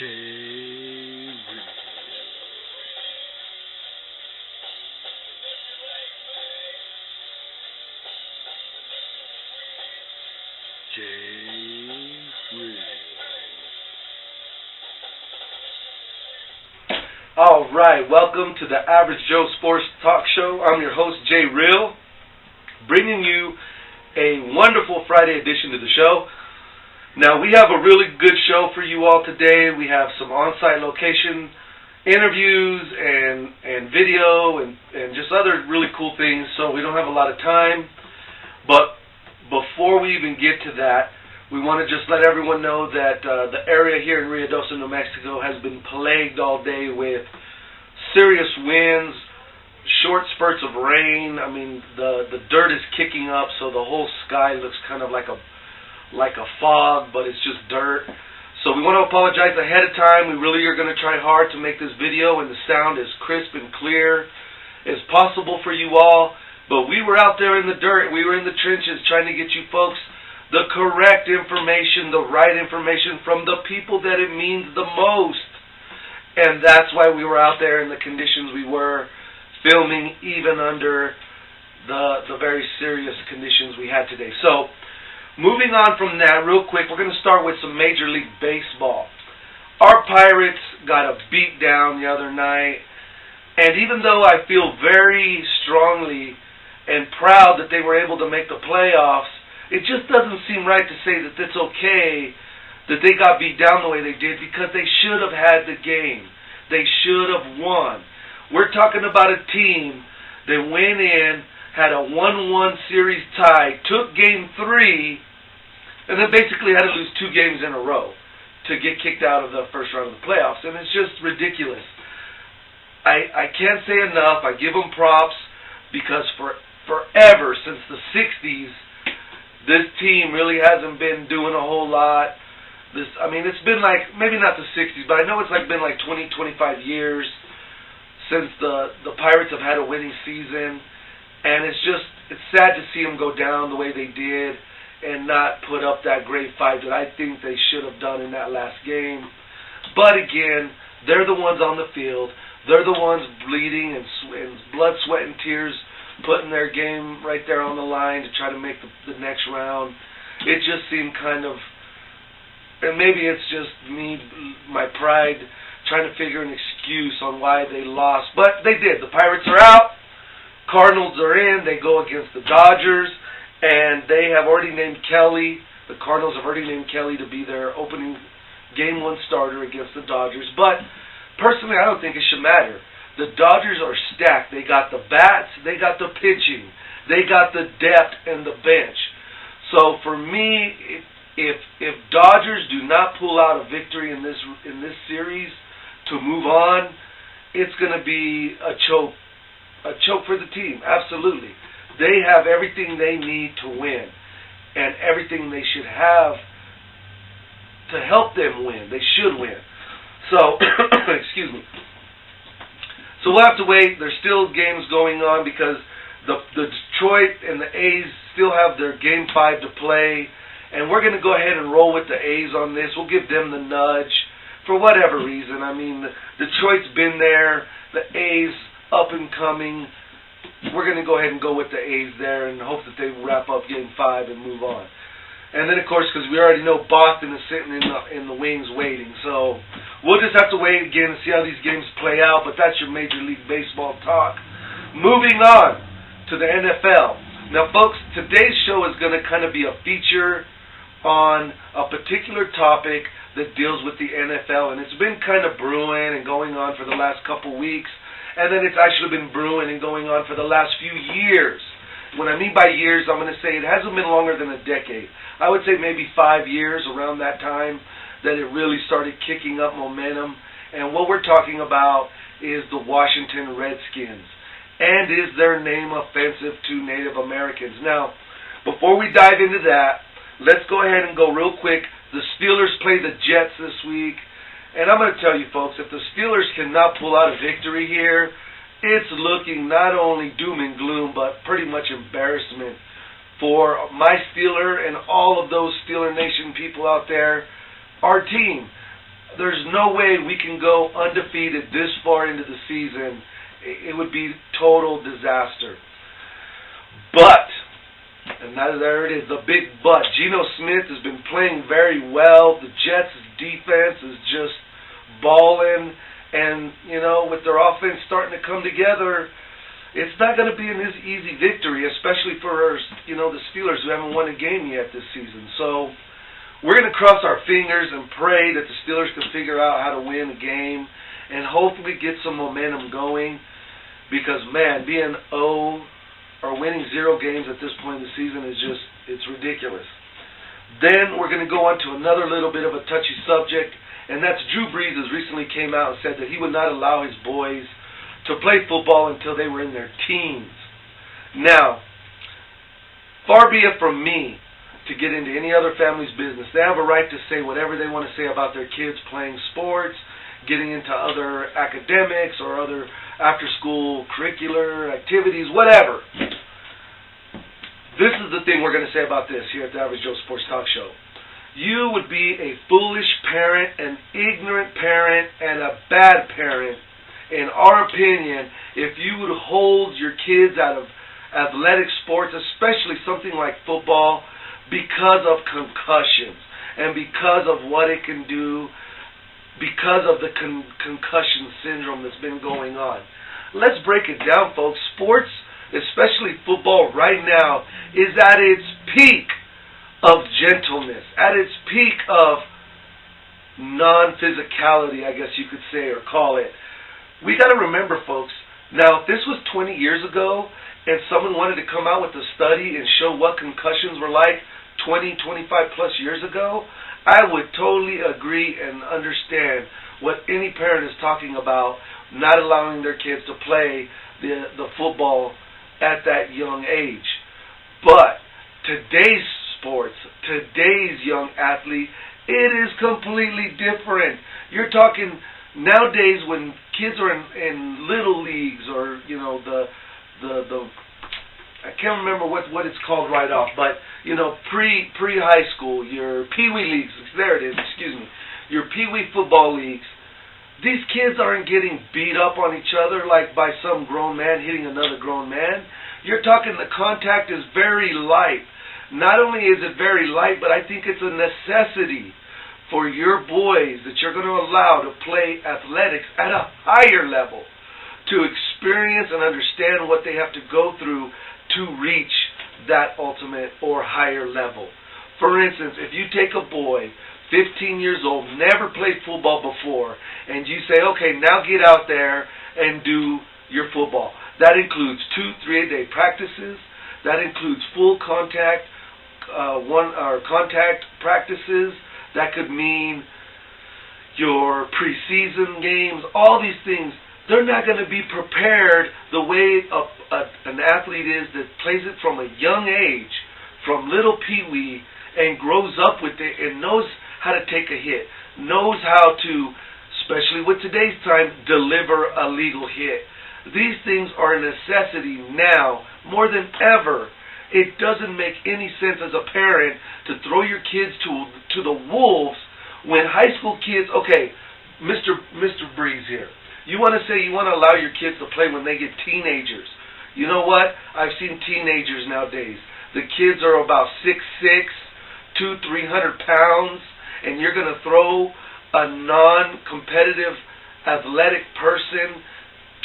J. All right, welcome to the Average Joe Sports Talk Show. I'm your host, Jay Real, bringing you a wonderful Friday edition to the show. Now, we have a really good show for you all today. We have some on-site location interviews and video and just other really cool things, so we don't have a lot of time. But before we even get to that, we want to just let everyone know that the area here in Ruidoso, New Mexico has been plagued all day with serious winds, short spurts of rain. I mean, the dirt is kicking up, so the whole sky looks kind of like a fog, but it's just dirt. So we want to apologize ahead of time. We really are going to try hard to make this video and the sound as crisp and clear as possible for you all. But we were out there in the dirt. We were in the trenches trying to get you folks the correct information, the right information from the people that it means the most. And that's why we were out there in the conditions we were, filming even under the very serious conditions we had today. So, moving on from that real quick, we're going to start with some Major League Baseball. Our Pirates got a beat down the other night, and even though I feel very strongly and proud that they were able to make the playoffs, it just doesn't seem right to say that it's okay that they got beat down the way they did, because they should have had the game. They should have won. We're talking about a team that went in, had a 1-1 series tie, took Game 3, and then basically had to lose 2 games in a row to get kicked out of the first round of the playoffs. And it's just ridiculous. I can't say enough. I give them props, because forever, since the 60s, this team really hasn't been doing a whole lot. It's been like, maybe not the 60s, but I know it's been like 20, 25 years since the Pirates have had a winning season. And it's sad to see them go down the way they did and not put up that great fight that I think they should have done in that last game. But again, they're the ones on the field. They're the ones bleeding and blood, sweat, and tears, putting their game right there on the line to try to make the next round. It just seemed kind of, and maybe it's just me, my pride, trying to figure an excuse on why they lost. But they did. The Pirates are out. Cardinals are in. They go against the Dodgers, and they have already named Kelly. The Cardinals have already named Kelly to be their opening Game 1 starter against the Dodgers. But personally, I don't think it should matter. The Dodgers are stacked. They got the bats, they got the pitching, they got the depth and the bench. So for me, if Dodgers do not pull out a victory in this series to move on, it's going to be a choke for the team. Absolutely. They have everything they need to win, and everything they should have to help them win. They should win. So, excuse me. So we'll have to wait. There's still games going on, because the Detroit and the A's still have their Game 5 to play. And we're going to go ahead and roll with the A's on this. We'll give them the nudge for whatever reason. I mean, Detroit's been there. The A's up and coming. We're going to go ahead and go with the A's there and hope that they wrap up Game 5 and move on. And then, of course, because we already know Boston is sitting in the wings waiting. So we'll just have to wait again and see how these games play out. But that's your Major League Baseball talk. Moving on to the NFL. Now, folks, today's show is going to kind of be a feature on a particular topic that deals with the NFL. And it's been kind of brewing and going on for the last couple weeks. And then it's actually been brewing and going on for the last few years. When I mean by years, I'm going to say it hasn't been longer than a decade. I would say maybe 5 years, around that time, that it really started kicking up momentum. And what we're talking about is the Washington Redskins. And is their name offensive to Native Americans? Now, before we dive into that, let's go ahead and go real quick. The Steelers play the Jets this week. And I'm going to tell you, folks, if the Steelers cannot pull out a victory here, it's looking not only doom and gloom, but pretty much embarrassment for my Steeler and all of those Steeler Nation people out there. Our team, There's no way we can go undefeated this far into the season. It would be total disaster. But, and there it is, the big but. Geno Smith has been playing very well. The Jets' defense is just balling. And, with their offense starting to come together, it's not going to be an easy victory, especially for, the Steelers who haven't won a game yet this season. So, we're going to cross our fingers and pray that the Steelers can figure out how to win a game and hopefully get some momentum going. Because, man, being 0 or winning 0 games at this point in the season is just, it's ridiculous. Then we're going to go on to another little bit of a touchy subject, and that's Drew Brees has recently came out and said that he would not allow his boys to play football until they were in their teens. Now, far be it from me to get into any other family's business. They have a right to say whatever they want to say about their kids playing sports, getting into other academics or other after-school curricular activities, whatever. This is the thing we're going to say about this here at the Average Joe Sports Talk Show. You would be a foolish parent, an ignorant parent, and a bad parent, in our opinion, if you would hold your kids out of athletic sports, especially something like football, because of concussions and because of what it can do, because of the concussion syndrome that's been going on. Let's break it down, folks. Sports, especially football right now, is at its peak of gentleness, at its peak of non-physicality, I guess you could say or call it. We got to remember, folks, now if this was 20 years ago and someone wanted to come out with a study and show what concussions were like 20, 25 plus years ago, I would totally agree and understand what any parent is talking about, not allowing their kids to play the football at that young age. But today's sports, today's young athlete, it is completely different. You're talking nowadays when kids are in little leagues or the I can't remember what it's called right off, but pre high school, your pee-wee leagues. There it is. Excuse me. Your pee-wee football leagues. These kids aren't getting beat up on each other like by some grown man hitting another grown man. You're talking the contact is very light. Not only is it very light, but I think it's a necessity for your boys that you're going to allow to play athletics at a higher level, to experience and understand what they have to go through to reach that ultimate or higher level. For instance, if you take a boy, 15 years old, never played football before, and you say, okay, now get out there and do your football. That includes 2 3-a-day practices. That includes full contact, contact practices. That could mean your preseason games, all these things. They're not going to be prepared the way an athlete is that plays it from a young age, from little pee-wee, and grows up with it and knows how to take a hit, knows how to, especially with today's time, deliver a legal hit. These things are a necessity now more than ever. It doesn't make any sense as a parent to throw your kids to the wolves when high school kids, okay, Mr. Breeze here. You want to say you want to allow your kids to play when they get teenagers. You know what? I've seen teenagers nowadays. The kids are about 6'6", 200-300 pounds, and you're going to throw a non-competitive athletic person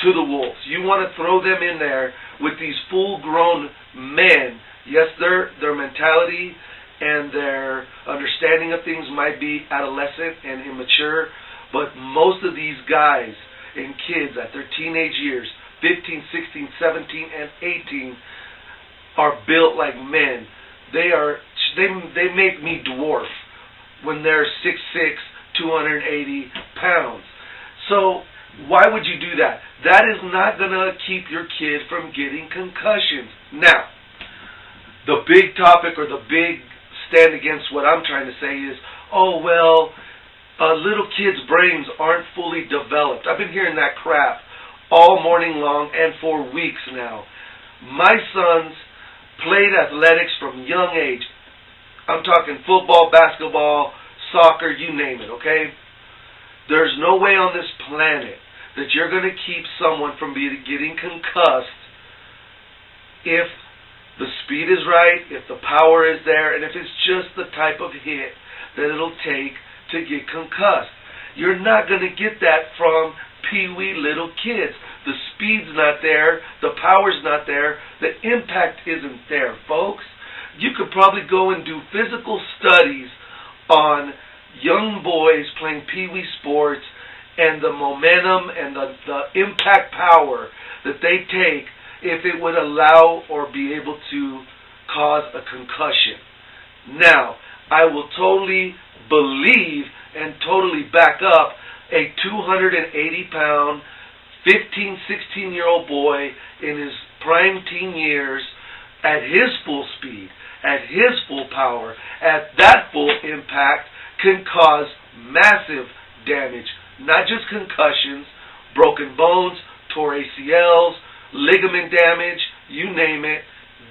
to the wolves. You want to throw them in there with these full-grown men. Yes, their mentality and their understanding of things might be adolescent and immature, but most of these guys and kids at their teenage years, 15, 16, 17, and 18, are built like men. They make me dwarf when they're 6'6", 280 pounds. So why would you do that? That is not going to keep your kid from getting concussions. Now, the big topic or the big stand against what I'm trying to say is, oh, well, little kids' brains aren't fully developed. I've been hearing that crap all morning long and for weeks now. My sons played athletics from young age. I'm talking football, basketball, soccer, you name it, okay? There's no way on this planet that you're going to keep someone from getting concussed if the speed is right, if the power is there, and if it's just the type of hit that it'll take to get concussed. You're not going to get that from pee-wee little kids. The speed's not there, the power's not there, the impact isn't there, folks. You could probably go and do physical studies on young boys playing pee-wee sports and the momentum and the impact power that they take if it would allow or be able to cause a concussion. Now, I will totally believe and totally back up a 280-pound, 15, 16-year-old boy in his prime teen years at his full speed, at his full power, at that full impact can cause massive damage. Not just concussions, broken bones, tore ACLs, ligament damage, you name it,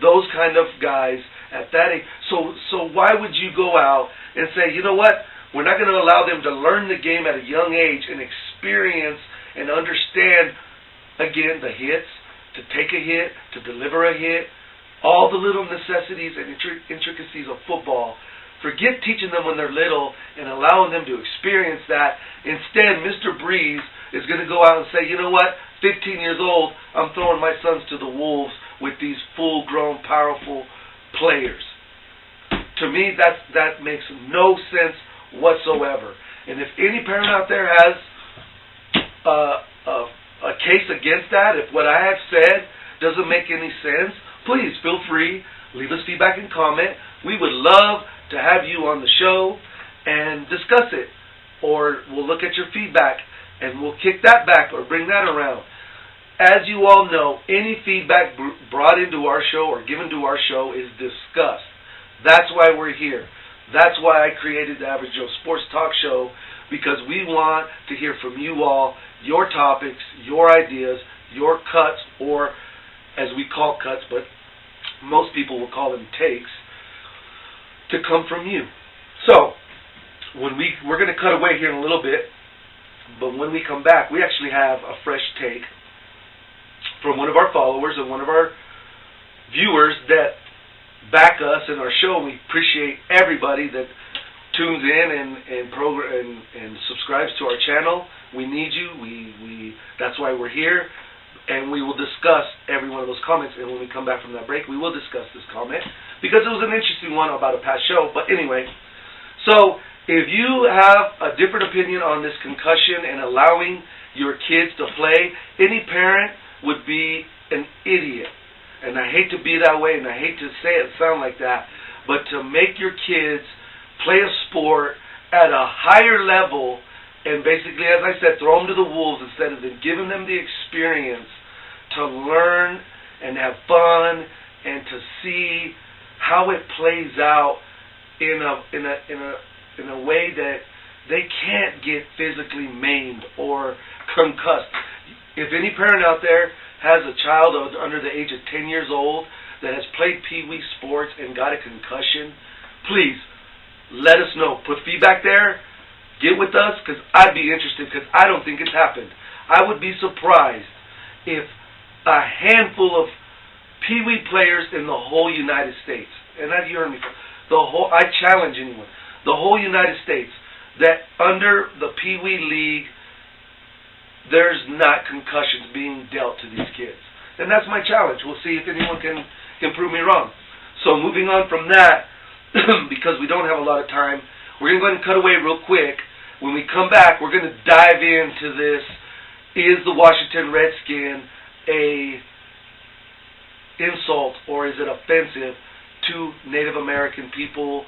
those kind of guys at that age. So why would you go out and say, you know what, we're not going to allow them to learn the game at a young age and experience and understand, again, the hits, to take a hit, to deliver a hit, all the little necessities and intricacies of football. Forget teaching them when they're little and allowing them to experience that. Instead, Mr. Breeze is going to go out and say, you know what, 15 years old, I'm throwing my sons to the wolves with these full-grown, powerful players. To me, that makes no sense whatsoever. And if any parent out there has a case against that, if what I have said doesn't make any sense, please feel free, leave us feedback and comment. We would love to have you on the show and discuss it. Or we'll look at your feedback and we'll kick that back or bring that around. As you all know, any feedback brought into our show or given to our show is discussed. That's why we're here. That's why I created the Average Joe Sports Talk Show, because we want to hear from you all, your topics, your ideas, your cuts, or as we call cuts, but most people will call them takes, to come from you. So, we're going to cut away here in a little bit, but when we come back, we actually have a fresh take from one of our followers and one of our viewers that back us in our show. We appreciate everybody that tunes in and subscribes to our channel. We need you. That's why we're here, and we will discuss every one of those comments. And when we come back from that break, we will discuss this comment because it was an interesting one about a past show. But anyway, so if you have a different opinion on this concussion and allowing your kids to play, any parent would be an idiot. And I hate to be that way, and I hate to say it sound like that, but to make your kids play a sport at a higher level and basically, as I said, throw them to the wolves instead of giving them the experience to learn and have fun and to see how it plays out in a way that they can't get physically maimed or concussed. If any parent out there has a child under the age of 10 years old that has played pee-wee sports and got a concussion, please let us know. Put feedback there. Get with us, because I'd be interested, because I don't think it's happened. I would be surprised if a handful of pee-wee players in the whole United States, and you heard me, I challenge anyone, the whole United States, that under the pee-wee league, there's not concussions being dealt to these kids. And that's my challenge. We'll see if anyone can prove me wrong. So moving on from that, because we don't have a lot of time, we're going to go ahead and cut away real quick. When we come back, we're going to dive into this. Is the Washington Redskin a insult, or is it offensive to Native American people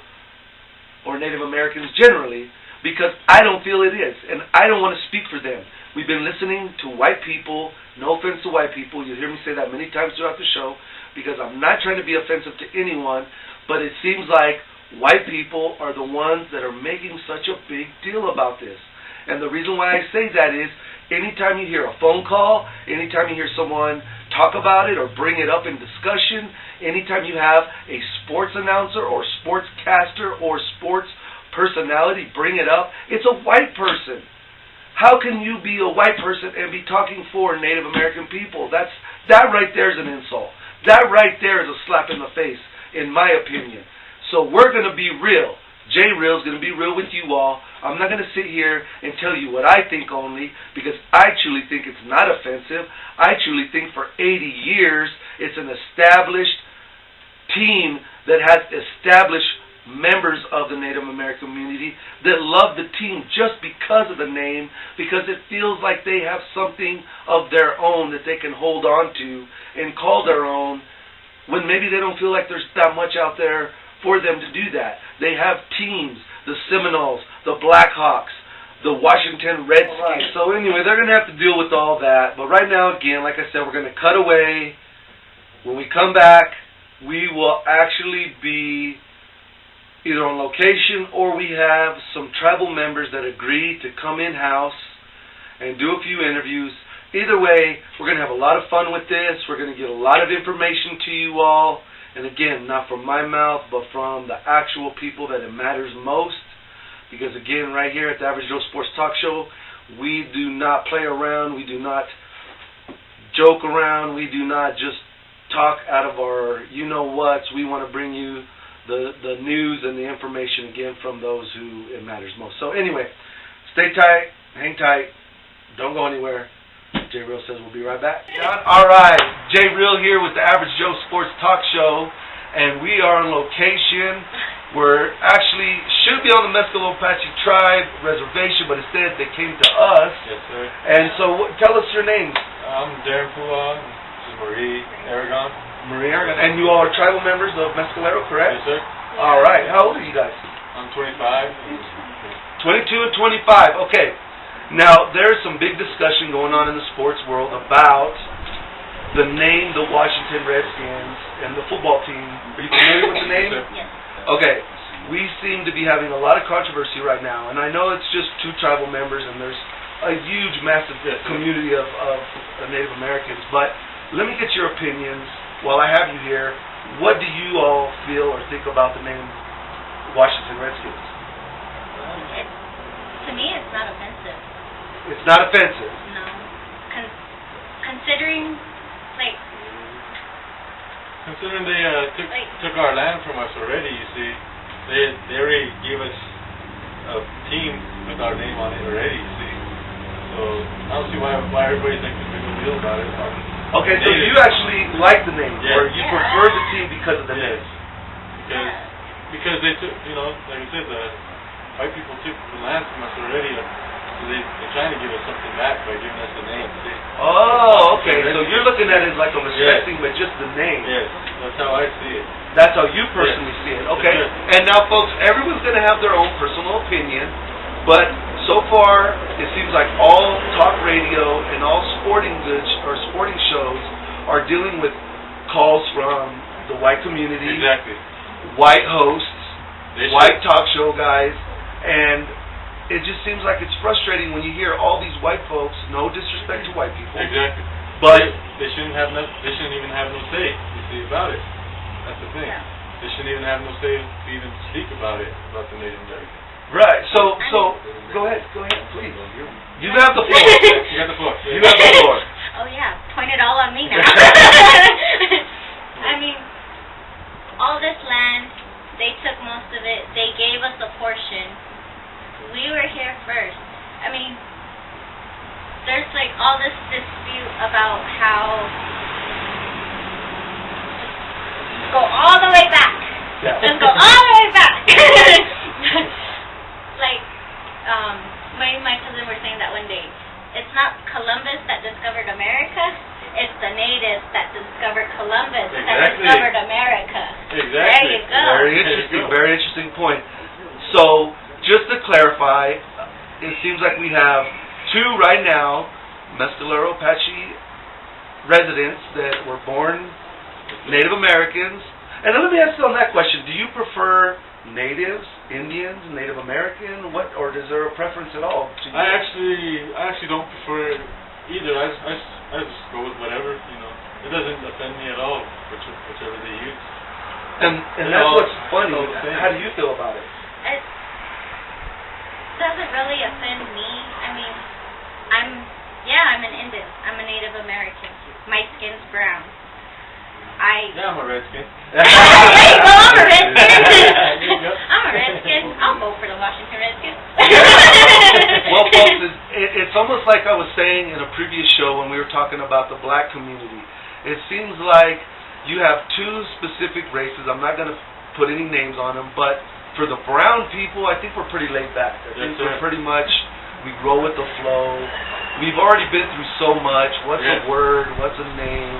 or Native Americans generally? Because I don't feel it is, and I don't want to speak for them. We've been listening to white people. No offense to white people. You'll hear me say that many times throughout the show, because I'm not trying to be offensive to anyone, but it seems like white people are the ones that are making such a big deal about this. And the reason why I say that is, anytime you hear a phone call, anytime you hear someone talk about it or bring it up in discussion, anytime you have a sports announcer or sportscaster or sports personality bring it up, it's a white person. How can you be a white person and be talking for Native American people? That right there is an insult. That right there is a slap in the face, in my opinion. So we're going to be real. J Real is going to be real with you all. I'm not going to sit here and tell you what I think only, because I truly think it's not offensive. I truly think for 80 years it's an established team that has established members of the Native American community that love the team just because of the name, because it feels like they have something of their own that they can hold on to and call their own, when maybe they don't feel like there's that much out there for them to do that. They have teams, the Seminoles, the Blackhawks, the Washington Redskins. Right. So anyway, they're going to have to deal with all that. But right now, again, like I said, we're going to cut away. When we come back, we will actually be either on location, or we have some tribal members that agree to come in-house and do a few interviews. Either way, we're going to have a lot of fun with this. We're going to get a lot of information to you all. And again, not from my mouth, but from the actual people that it matters most. Because again, right here at the Average Joe Sports Talk Show, we do not play around. We do not joke around. We do not just talk out of our you-know-whats. We want to bring you the news and the information, again, from those who it matters most. So anyway, stay tight, hang tight, don't go anywhere. J Real says we'll be right back. All right, J Real here with the Average Joe Sports Talk Show, and we are on location. We're actually should be on the Mescalero Apache Tribe reservation, but instead they came to us. Yes, sir. And so, tell us your names. I'm Darren Pula. This is Marie Aragon. Marie Aragon. And you all are tribal members of Mescalero, correct? Yes, sir. All right. How old are you guys? I'm 25. 22 and 25. Okay. Now, there's some big discussion going on in the sports world about the name, the Washington Redskins, and the football team. Are you familiar with the name? Yes. Okay. We seem to be having a lot of controversy right now, and I know it's just two tribal members, and there's a huge, massive community of Native Americans. But let me get your opinions while I have you here. What do you all feel or think about the name Washington Redskins? To me, it's not offensive. It's not offensive. No. Considering, like... Considering they took our land from us already, you see, they already gave us a team with our name on it already, you see. So I don't see why everybody's making a big deal about it. Okay, so you actually like the name, or you prefer the team because of the name? Because they took, like I said, the white people took the land from us already. So they're trying to give us something back by giving us the name. See? Oh, okay. So you're looking at it like a respecting, but just the name. Yes, that's how I see it. That's how you personally see it. Okay. And now, folks, everyone's going to have their own personal opinion, but so far it seems like all talk radio and all sporting goods or sporting shows are dealing with calls from the white community, exactly, white hosts, white talk show guys, and it just seems like it's frustrating when you hear all these white folks, no disrespect to white people. Exactly. But they shouldn't even have no say, you see, about it. That's the thing. Yeah. They shouldn't even have no say to even speak about it, about the Native Americans. right. So go ahead, please. You have the floor. You got the floor. You have the floor. Oh yeah, point it all on me now. I mean, all this land, they took most of it. They gave us a portion. We were here first. I mean, there's like all this dispute about how go all the way back. Yeah. Just go all the way back. Like, my cousin were saying that one day. It's not Columbus that discovered America. It's the natives that discovered Columbus that discovered America. Exactly. There you go. Very interesting. Very interesting point. So, just to clarify, it seems like we have two right now Mescalero Apache residents that were born Native Americans. And then let me ask you on that question: do you prefer natives, Indians, Native American, or is there a preference at all? I actually don't prefer either. I just go with whatever. It doesn't offend me at all, whichever they use. And that's what's funny. How do you feel about it? It doesn't really offend me. I mean, I'm an Indian. I'm a Native American. My skin's brown. Yeah, I'm a Redskin. There you go, I'm a Redskin. There you go. I'm a Redskin. I'll vote for the Washington Redskins. Well, folks, it's almost like I was saying in a previous show when we were talking about the black community. It seems like you have two specific races. I'm not going to put any names on them, but for the brown people, I think we're pretty laid back. I think we're pretty much, we grow with the flow. We've already been through so much. What's a word? What's a name?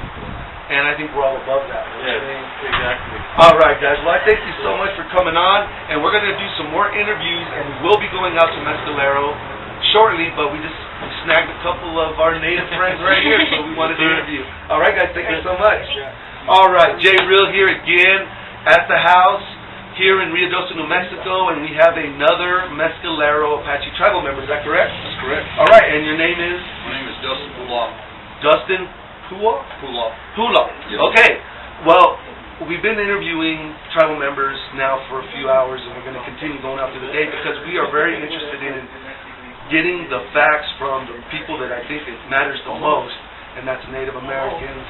And I think we're all above that. Yes, exactly. All right, guys. Well, I thank you so much for coming on, and we're going to do some more interviews, and we will be going out to Mescalero shortly, but we snagged a couple of our native friends right here, so we wanted to interview. All right, guys. Thank you so much. All right, Jay Real here again at the house here in Rio Doce, New Mexico, and we have another Mescalero Apache tribal member. Is that correct? That's correct. All right, and your name is? My name is Dustin Pula. Dustin Pula? Pula. Yes. Okay. Well, we've been interviewing tribal members now for a few hours, and we're going to continue going out through the day because we are very interested in getting the facts from the people that I think it matters the most, and that's Native Americans.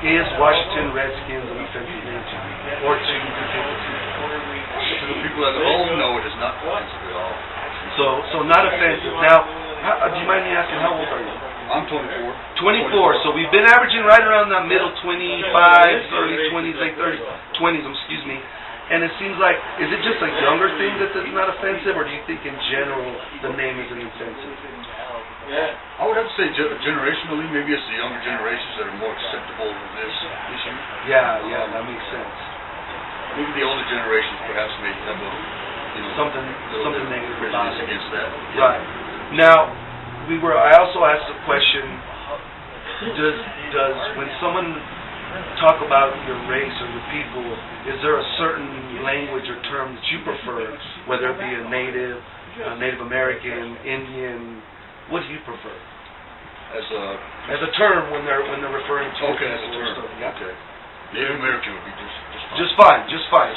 Is Washington Redskins an offensive name to you? Or to the people? To the people as a whole, no, it is not offensive at all. So not offensive. Now, do you mind me asking, how old are you? I'm 24. 24. So we've been averaging right around that middle 25s, early 20s, late 30s, 20s, excuse me. And it seems like, is it just a younger thing that's not offensive, or do you think in general the name isn't offensive? I would have to say generationally, maybe it's the younger generations that are more acceptable of this issue. Yeah, that makes sense. Maybe the older generations perhaps may have a, something negative about it. against that. Right. Now, I also asked the question, does when someone talk about your race or your people, is there a certain language or term that you prefer, whether it be a Native American, Indian? What do you prefer? As a term when they're referring to as a term. Yeah. Okay. Native American would be just fine. Just fine.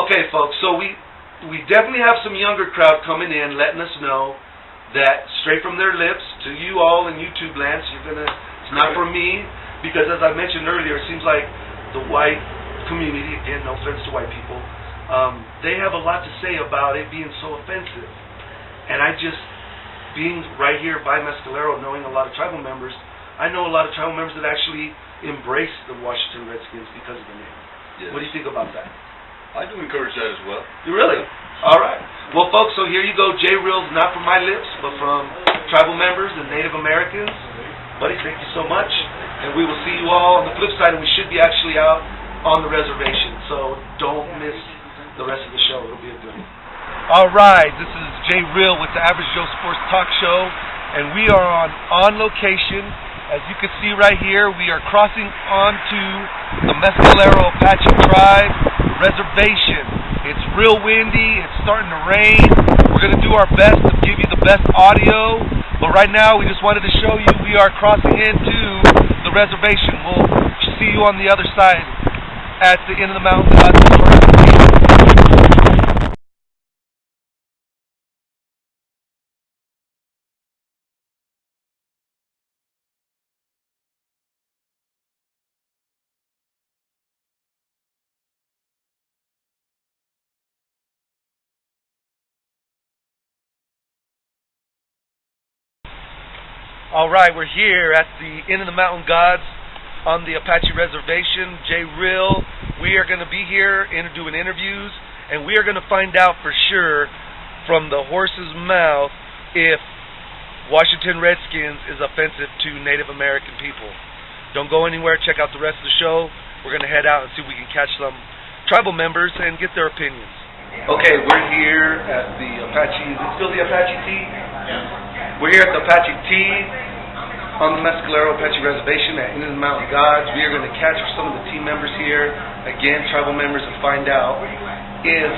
Okay, folks. So we definitely have some younger crowd coming in, letting us know that straight from their lips to you all in YouTube land. So it's not for me, because as I mentioned earlier, it seems like the white community, again, no offense to white people, they have a lot to say about it being so offensive. And being right here by Mescalero, knowing a lot of tribal members, I know a lot of tribal members that actually embrace the Washington Redskins because of the name. Yes. What do you think about that? I do encourage that as well. You really? All right. Well, folks, so here you go. Jay Reel's not from my lips, but from tribal members and Native Americans. Buddy, thank you so much. And we will see you all on the flip side, and we should be actually out on the reservation. So don't miss the rest of the show. It'll be a good one. All right, this is Jay Reel with the Average Joe Sports Talk Show, and we are on location. As you can see right here, we are crossing onto the Mescalero Apache Tribe reservation. It's real windy, it's starting to rain. We're going to do our best to give you the best audio, but right now we just wanted to show you we are crossing into the reservation. We'll see you on the other side at the end of the mountain. All right, we're here at the Inn of the Mountain Gods on the Apache Reservation. Jay Reel, we are going to be here doing interviews, and we are going to find out for sure from the horse's mouth if Washington Redskins is offensive to Native American people. Don't go anywhere. Check out the rest of the show. We're going to head out and see if we can catch some tribal members and get their opinions. Okay, we're here at the Apache. Is it still the Apache Tea? Yeah. We're here at the Apache Tea on the Mescalero Apache Reservation at Inn of the Mountain Gods. We are going to catch some of the team members here, again, tribal members, and find out if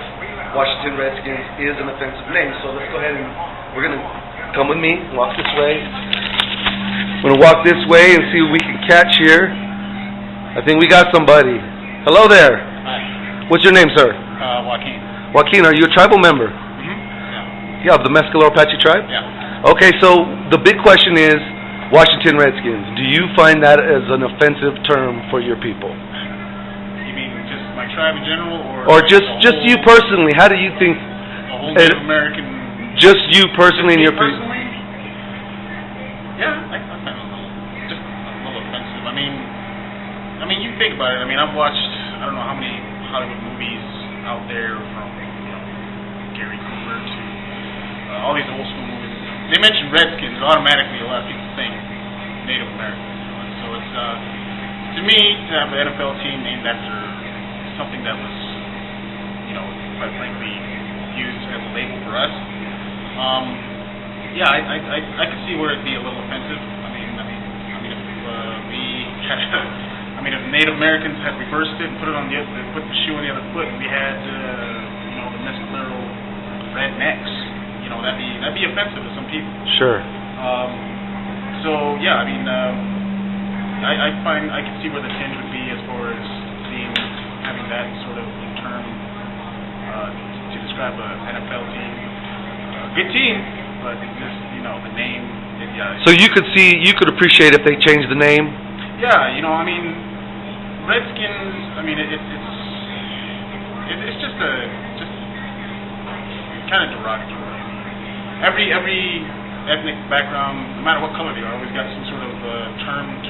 Washington Redskins is an offensive name. So let's go ahead and we're going to come with me, walk this way. We're going to walk this way and see what we can catch here. I think we got somebody. Hello there. Hi. What's your name, sir? Joaquin. Joaquin, are you a tribal member? Mm-hmm. Yeah, of the Mescalero Apache tribe? Yeah. Okay, so the big question is, Washington Redskins, do you find that as an offensive term for your people? You mean just my tribe in general, Or just you personally, how do you think... The whole Native American... Just you personally and your people? Personally? Yeah, I find it just a little offensive. I mean, you think about it. I mean, I've watched, I don't know how many Hollywood movies out there from, Gary Cooper to all these old school movies. They mention Redskins, automatically a lot of people think Native Americans. And so it's, to me, to have an NFL team named after something that was, quite frankly, used as a label for us. Yeah, I could see where it'd be a little offensive. I mean, if we had, if Native Americans had reversed it and put the shoe on the other foot, and we had, the mescalero rednecks, that'd be offensive to some people. Sure. So yeah, I can see where the tinge would be as far as having that sort of term to describe an NFL team. Good team, but just the name. Yeah. So you could appreciate if they changed the name. Yeah, Redskins. It's just kind of derogatory. Every ethnic background, no matter what color they are, always got some sort of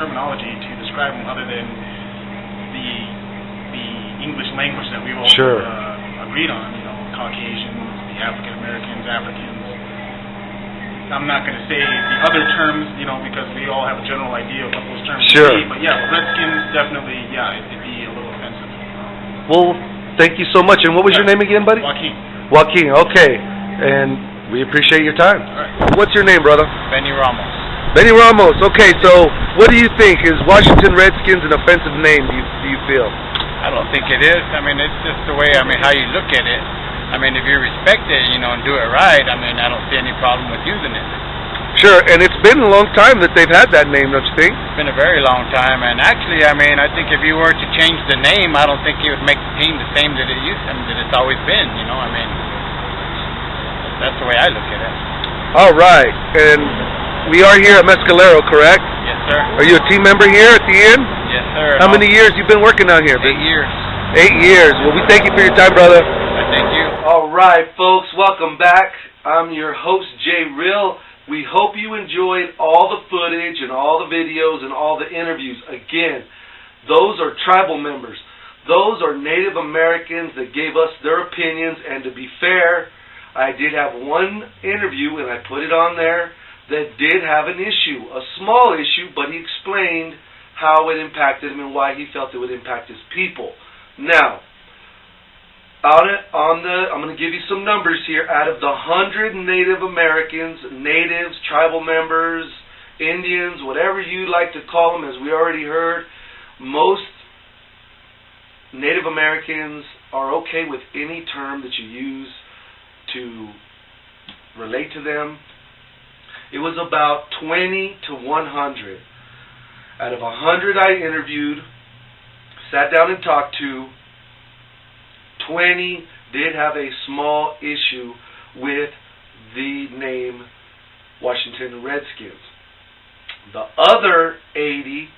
terminology to describe them other than the English language that we've all agreed on. Caucasians, the African Americans, Africans. I'm not going to say the other terms, because we all have a general idea of what those terms would be. But yeah, Redskins definitely, it'd be a little offensive. Well, thank you so much. And what was your name again, buddy? Joaquin. Okay. And we appreciate your time. All right. What's your name, brother? Benny Ramos. Benny Ramos. Okay, so what do you think? Is Washington Redskins an offensive name, do you feel? I don't think it is. It's just the way, how you look at it. If you respect it, and do it right, I don't see any problem with using it. Sure, and it's been a long time that they've had that name, don't you think? It's been a very long time, and actually, I think if you were to change the name, I don't think it would make the team the same that that it's always been, That's the way I look at it. All right, and we are here at Mescalero, correct? Yes, sir. Are you a team member here at the inn? Yes, sir. How many years you been working out here? 8 years. 8 years. Well, we thank you for your time, brother. Thank you. All right, folks, welcome back. I'm your host, Jay Real. We hope you enjoyed all the footage and all the videos and all the interviews. Again, those are tribal members. Those are Native Americans that gave us their opinions, and to be fair, I did have one interview, and I put it on there, that did have an issue, a small issue, but he explained how it impacted him and why he felt it would impact his people. Now, I'm going to give you some numbers here. Out of the 100 Native Americans, natives, tribal members, Indians, whatever you like to call them, as we already heard, most Native Americans are okay with any term that you use to relate to them. It was about 20 to 100. Out of 100 I interviewed, sat down and talked to, 20 did have a small issue with the name Washington Redskins. The other 80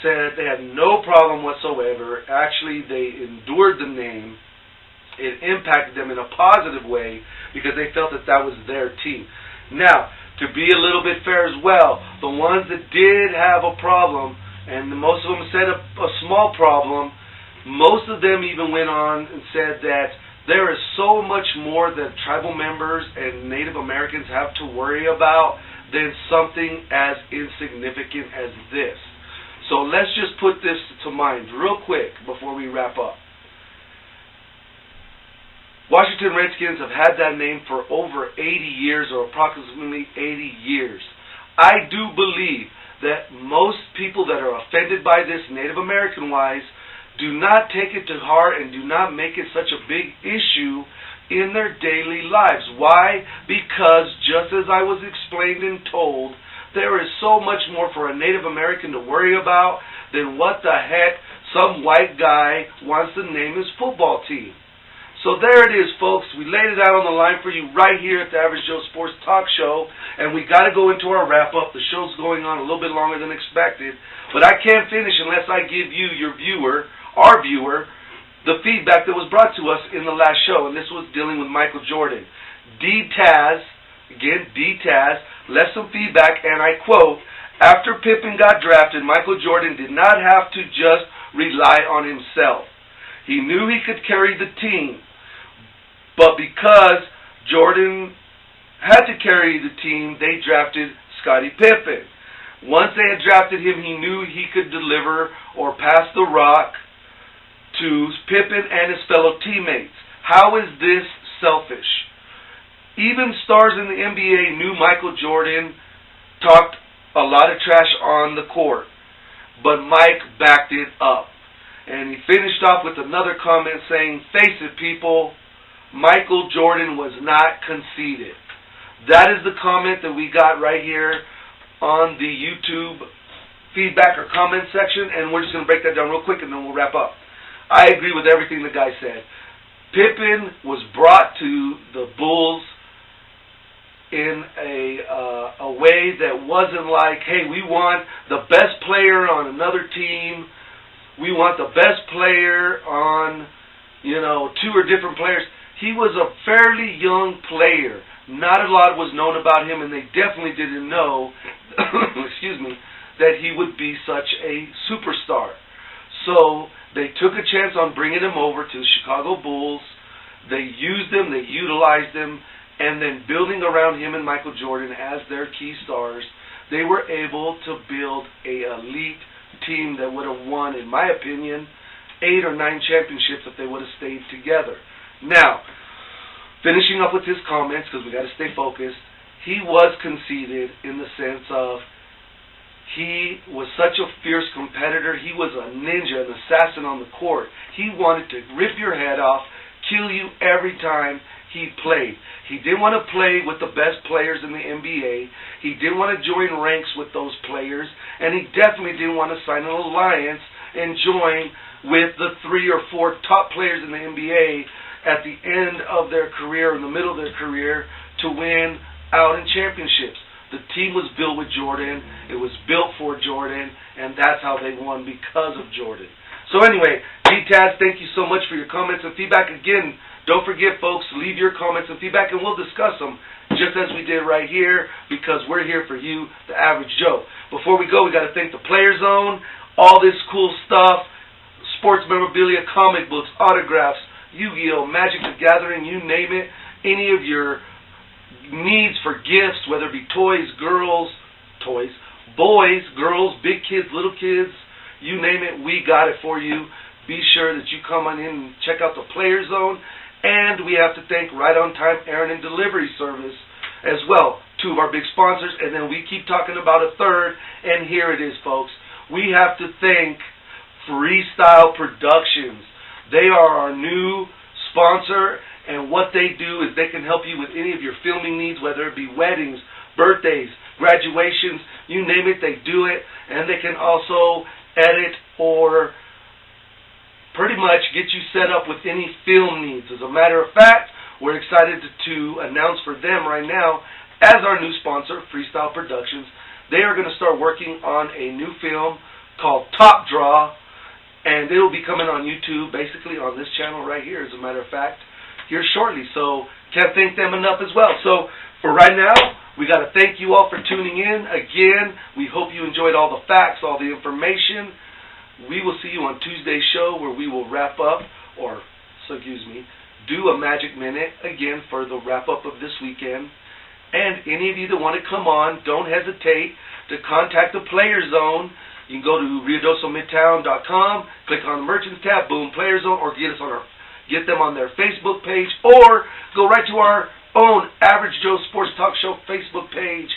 said they had no problem whatsoever. Actually, they endured the name. It impacted them in a positive way because they felt that that was their team. Now, to be a little bit fair as well, the ones that did have a problem, and most of them said a small problem, most of them even went on and said that there is so much more that tribal members and Native Americans have to worry about than something as insignificant as this. So let's just put this to mind real quick before we wrap up. Washington Redskins have had that name for over 80 years, or approximately 80 years. I do believe that most people that are offended by this, Native American-wise, do not take it to heart and do not make it such a big issue in their daily lives. Why? Because just as I was explained and told, there is so much more for a Native American to worry about than what the heck some white guy wants to name his football team. So there it is, folks. We laid it out on the line for you right here at the Average Joe Sports Talk Show, and we got to go into our wrap-up. The show's going on a little bit longer than expected, but I can't finish unless I give you, your viewer, our viewer, the feedback that was brought to us in the last show, and this was dealing with Michael Jordan. D-Taz, again, D-Taz, left some feedback, and I quote, "After Pippen got drafted, Michael Jordan did not have to just rely on himself. He knew he could carry the team. But because Jordan had to carry the team, they drafted Scottie Pippen. Once they had drafted him, he knew he could deliver or pass the rock to Pippen and his fellow teammates. How is this selfish? Even stars in the NBA knew Michael Jordan talked a lot of trash on the court, but Mike backed it up." And he finished off with another comment saying, "Face it, people, Michael Jordan was not conceited." That is the comment that we got right here on the YouTube feedback or comment section, and we're just going to break that down real quick and then we'll wrap up. I agree with everything the guy said. Pippen was brought to the Bulls in a way that wasn't like, hey, we want the best player on another team. We want the best player on, two or different players. He was a fairly young player. Not a lot was known about him, and they definitely didn't know, excuse me, that he would be such a superstar. So they took a chance on bringing him over to the Chicago Bulls. They used him, they utilized him, and then building around him and Michael Jordan as their key stars, they were able to build an elite team that would have won, in my opinion, 8 or 9 championships if they would have stayed together. Now, finishing up with his comments, because we got to stay focused, he was conceited in the sense of he was such a fierce competitor. He was a ninja, an assassin on the court. He wanted to rip your head off, kill you every time he played. He didn't want to play with the best players in the NBA. He didn't want to join ranks with those players, and he definitely didn't want to sign an alliance and join with the 3 or 4 top players in the NBA at the end of their career, in the middle of their career, to win out in championships. The team was built with Jordan. It was built for Jordan, and that's how they won, because of Jordan. So anyway, G-Taz, thank you so much for your comments and feedback. Again, don't forget, folks, leave your comments and feedback, and we'll discuss them just as we did right here, because we're here for you, the average Joe. Before we go, we got to thank the Player Zone, all this cool stuff, sports memorabilia, comic books, autographs, Yu-Gi-Oh!, Magic the Gathering, you name it. Any of your needs for gifts, whether it be toys, boys, girls, big kids, little kids, you name it, we got it for you. Be sure that you come on in and check out the Player Zone. And we have to thank Right On Time Errand and Delivery Service as well, 2 of our big sponsors. And then we keep talking about a third, and here it is, folks. We have to thank Freestyle Productions. They are our new sponsor, and what they do is they can help you with any of your filming needs, whether it be weddings, birthdays, graduations, you name it, they do it. And they can also edit or pretty much get you set up with any film needs. As a matter of fact, we're excited to announce for them right now, as our new sponsor, Freestyle Productions, they are going to start working on a new film called Top Draw, and it will be coming on YouTube, basically on this channel right here, as a matter of fact, here shortly. So, can't thank them enough as well. So, for right now, we got to thank you all for tuning in. Again, we hope you enjoyed all the facts, all the information. We will see you on Tuesday's show, where we will wrap up, do a Magic Minute, again, for the wrap-up of this weekend. And any of you that want to come on, don't hesitate to contact the Player Zone. You can go to riodosomidtown.com, click on the Merchants tab, boom, Player Zone, or get them on their Facebook page, or go right to our own Average Joe Sports Talk Show Facebook page,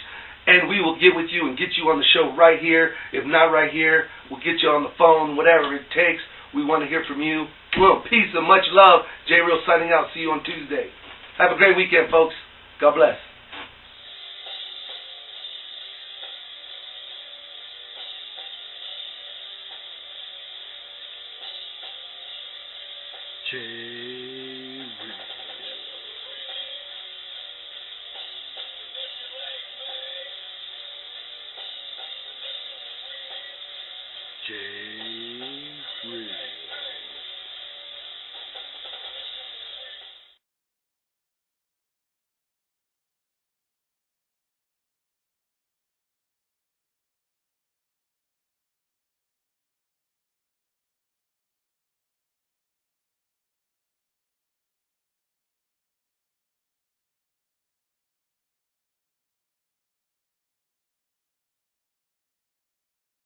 and we will get with you and get you on the show right here. If not right here, we'll get you on the phone, whatever it takes. We want to hear from you. Well, peace and much love. J. Real signing out. See you on Tuesday. Have a great weekend, folks. God bless. J. J.